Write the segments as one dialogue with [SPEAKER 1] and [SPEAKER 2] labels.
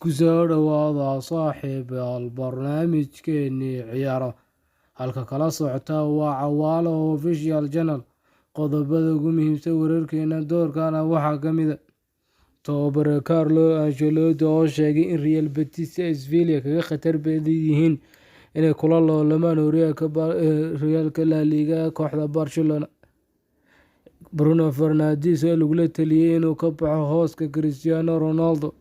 [SPEAKER 1] Ku soo dhawaada saaxiibayaal barnaamijkeennii ciyaaro halka kala socota waa Cawaale Official Channel. Qodobada ugu muhiimsan wararkeena doorkana waxaa ka mid ah tababare Carlo Ancelotti oo sheegay in Real Betis iyo Sevilla kaga khatar badan yihiin inay kula loolamaan horyaalka La Liga kooxda Barcelona. Bruno Fernandes oo lagula taliyay inuu ka baxo hooska Cristiano Ronaldo.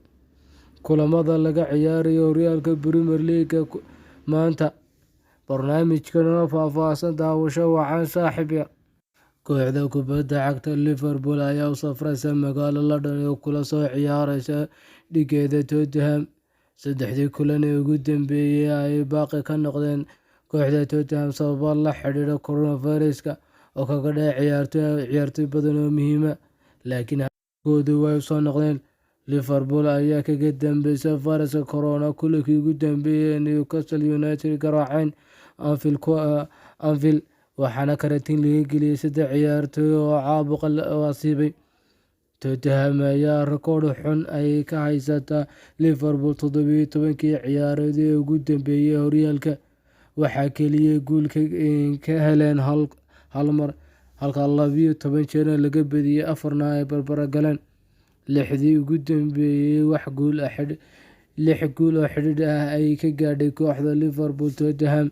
[SPEAKER 1] Kulamada laga ciyaarayo horyaalka Premier League maanta. Barnaamijkan faahfaahsan daawasho wacan saaxiibayaal. Kooxda kubadda cagta Liverpool ayaa u safraysa magaalo London oo kula soo ciyaaraysa dhigeeda Tottenham. Saddexdii kulan ee ugu dambeeyay ay baaqi ka noqdeen kooxda Tottenham sababo la xiriira coronavirus oo kaga dhacay ciyaartoy badan oo muhiim ah, laakiin halkoodu way soo noqdeen. Liverpool ayaa kaga dambeysay fayraska corona kulankii ugu dambeeyay ee Newcastle United garaaceen Anfield, waxaana karantiin laga geliyay 3 ciyaartoy oo caabuqa asiibay. Tottenham ayaa rikoodh xun ay ka haysata Liverpool 17 ciyaarood ee ugu dambeeyay horyaalka, waxaa kaliya guul ka heleen hal mar, halka 12 jeer laga badiyay 4na ay barbaro galeen. 6dii ugu dambeeyay 6 guul oo xidhiidh ah ay ka gaadhay kooxda Liverpool. Tottenham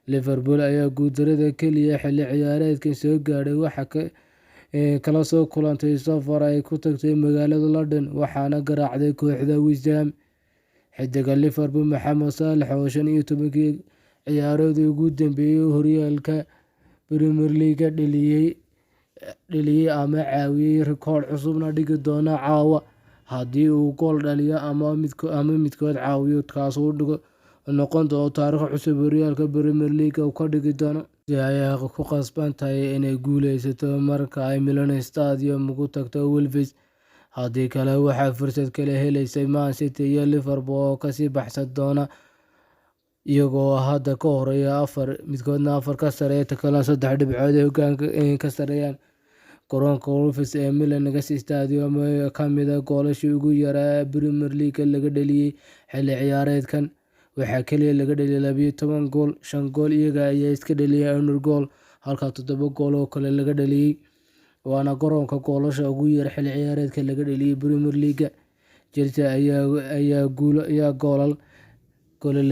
[SPEAKER 1] Liverpool ayaa guuldarrada kaliya xilli ciyaareedkan soo gaadhay waxaa kala soo kulantay safar ay ku tagtay magaalada London, waxaana garaacday kooxda West Ham. Xiddiga Liverpool Mohamed Salah oo 15 ciyaarood ugu dambeeyay horyaalka Premier League dhaliyay ama caawiyay rikoodh cusubna dhigi doona caawa haddii uu gool dhaliyo ama midkood caawiyo, kaasoo noqon doona taariikh cusub horyaalka Premier League ka dhigi doona. Ayaa ku qasban tahay inay guuleysato marka ay Millennium Stadium ugu tagto Wolves, haddii kale waxaa fursad kale helaysa Man City iyo Liverpool oo kasii baxsan doona iyagoo hadda ka horeeya midkoodna 4 ka sareeya kalena 3 dhibcood ee hoggaanka ka sareeyaan. Garoonka Wolves ee Millennium Stadium ayaa ka mid ah goolasha ugu yaraa Premier League laga dhaliyay xilli ciyaareedkan, waxaa kaliya laga dhaliyay 12 gool. 5 gool iyaga ayaa iska dhaliyay own goal, halka 7 gool oo kale laga dhaliyay, waana garoonka goolasha ugu yar xilli ciyaareedka laga dhaliyay Premier League. Chelsea ayaa goolal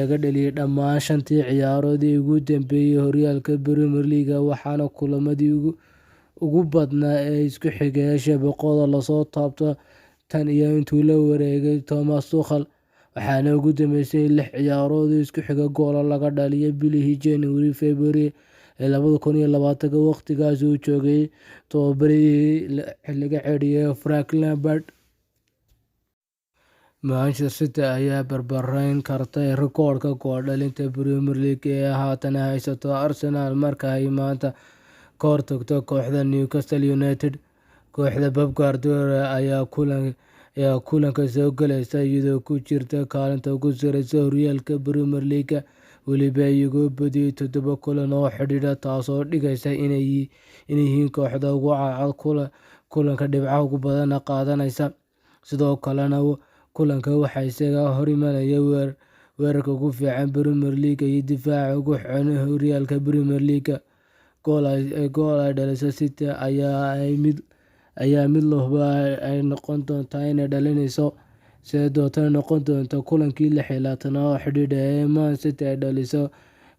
[SPEAKER 1] laga dhaliyay dhammaan 5tii ciyaarood ee ugu dambeeyay horyaalka Premier League, waxaana kulamadii ugu badnaa ee isku xigay shabaqooda lasoo taabto tan iyo intuu la wareegay Thomas Tuchel, waxaana ugu dambeysay 6 ciyaarood oo isku xiga goolal laga dhaliyay bilihii January February ee 2020, waqtigaas uu joogay tababarihii laga ceyriyay Frank Lampard. Manchester City ayaa barbarayn kartay rikoodhka gool dhalinta Premier League ee haatan haysato Arsenal marka ay maanta ka hortagto kooxda Newcastle United. Kooxda Pep Guardiola ayaa kulanka soo galaysa iyadoo ku jirta kaalinta ugu sareysa horyaalka Premier League, weliba iyagoo badiyay 7 kulan oo xidhiidh, taasoo dhigaysa inay yihiin kooxda ugu cadcad kulanka dhibcaha ugu badan qaadanaysa. Sidoo kalena kulanka waxaa isaga hor imanaya weerarka ugu fiican Premier League iyo difaaca ugu xun horyaalka Premier League. Gool ay dhalisay City ayaa mid walba ay noqon doontaa inay dhalinayso, sidoo doonta noqon doonta kulankii 16 oo xidhiidh ee Man City ay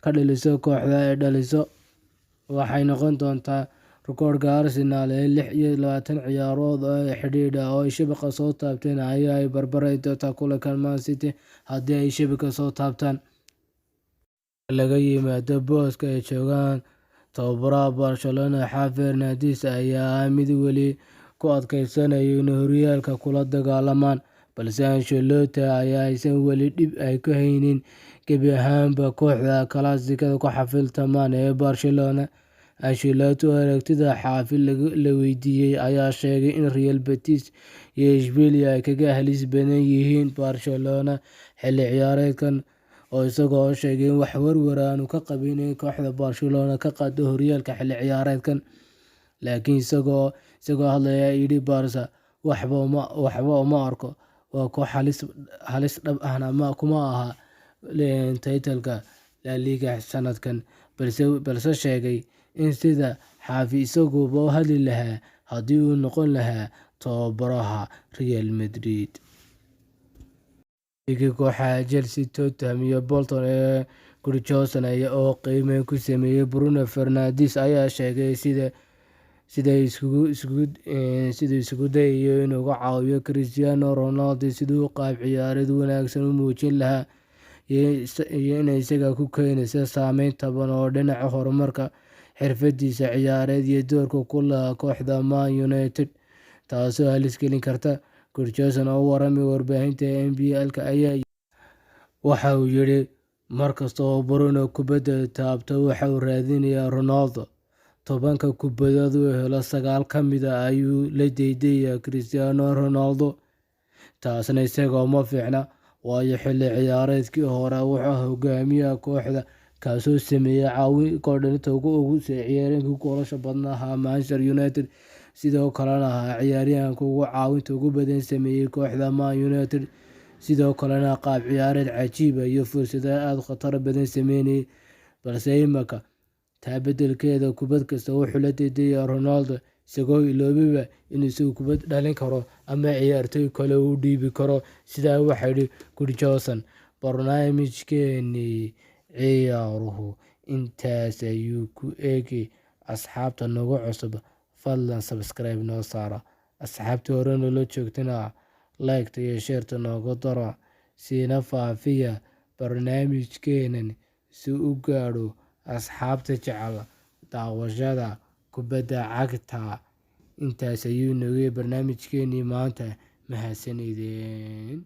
[SPEAKER 1] ka dhaliso kooxda ay dhaliso. Waxay noqon doontaa rikoodhka Arsenal ee 26 ciyaarood oo xidhiidh oo ay shabaqa soo taabteen ayaa ay barbarayn doontaa kulanka Man City haddii ay shabaqa soo taabtaan. Laga yimaado booska ay joogaan tababaraha Barcelona Xavi Hernandez ayaa mid weli ku adkeysanaya inay horyaalka kula dagaalamaan, balse Ancelotti ayaa aysan weli dhib ay ku haynin gebi ahaanba kooxda kalaasikada ku xafiltamaan ee Barcelona. Ancelotti oo aragtida Xavi la weydiiyay ayaa sheegay in Real Betis iyo Sevilla ay kaga halis badan yihiin Barcelona xilli ciyaareedkan, oo isagoo sheegay in wax warwar aanu ka qabin in kooxda Barcelona ka qaado horyaalka xilli ciyaareedkan. Laakiin isagoo hadlaya yidhi Barca waxba uma arko, waa koox halis dhab ahna kuma aha taytalka La Liga sanadkan, balse sheegay in sida Xavi isaguba u hadli lahaa haddii uu noqon lahaa tababaraha Real Madrid. Kooxaha Chelsea, Tottenham iyo Bolton ee Guricholson oo qiimeyn ku sameeyay Bruno Fernandes ayaa sheegay sida isugu dayayo inuu ka caawiyo Cristiano Ronaldo sidii uu qaab ciyaareed wanaagsan u muujin lahaa iyo inay isaga ku keenayso saameyn taban oo dhinaca horumarka xirfadiisa ciyaareed iyo doorka ku lahaa kooxda Man United, taasoo halis gelin karta. Guricholson oo u waramay warbaahinta NBL ayaa waxa uu yidhi markasta oo Bruno kubadda taabto waxa uu raadinayaa Ronaldo, 10 kubadood uu helo 9 ka mid ah ayuu la daydayaa Cristiano Ronaldo. Taasna isaga uma fiicna, waayo xilli ciyaareedkii hore wuxuu hogaamiyay kooxda kaasoo sameeyay caawinta ugu ciyaaryahanka goolasha badan ahaa Manchester United, sidoo kalena ahaa ciyaaryahanka ugu caawinta ugu badan sameeyay kooxda Man United, sidoo kalena qaab ciyaareed cajiib ah iyo fursado aad u khatar badan sameynayay. Balse imika taa beddelkeeda kubad kasta wuxuu la daydayaa Ronaldo, isagoo iloobayba inuu isagu kubad dhalin karo ama ciyaartoy kale u dhiibi karo. Sidaa waxaa yidhi Guricholson. Barnaamijkeennii ciyaaruhu intaas ayuu ku eegay. Asxaabta nagu cusub fadlan subscribe noo saara, asxaabtii hore noola joogtana like iyo share noogu daro, siina faafiya barnaamijkeenan si uu gaadho asxaabta jecel daawashada kubadda cagta. Intaas ayuu nagay barnaamijkeennii maanta. Mahadsanideen.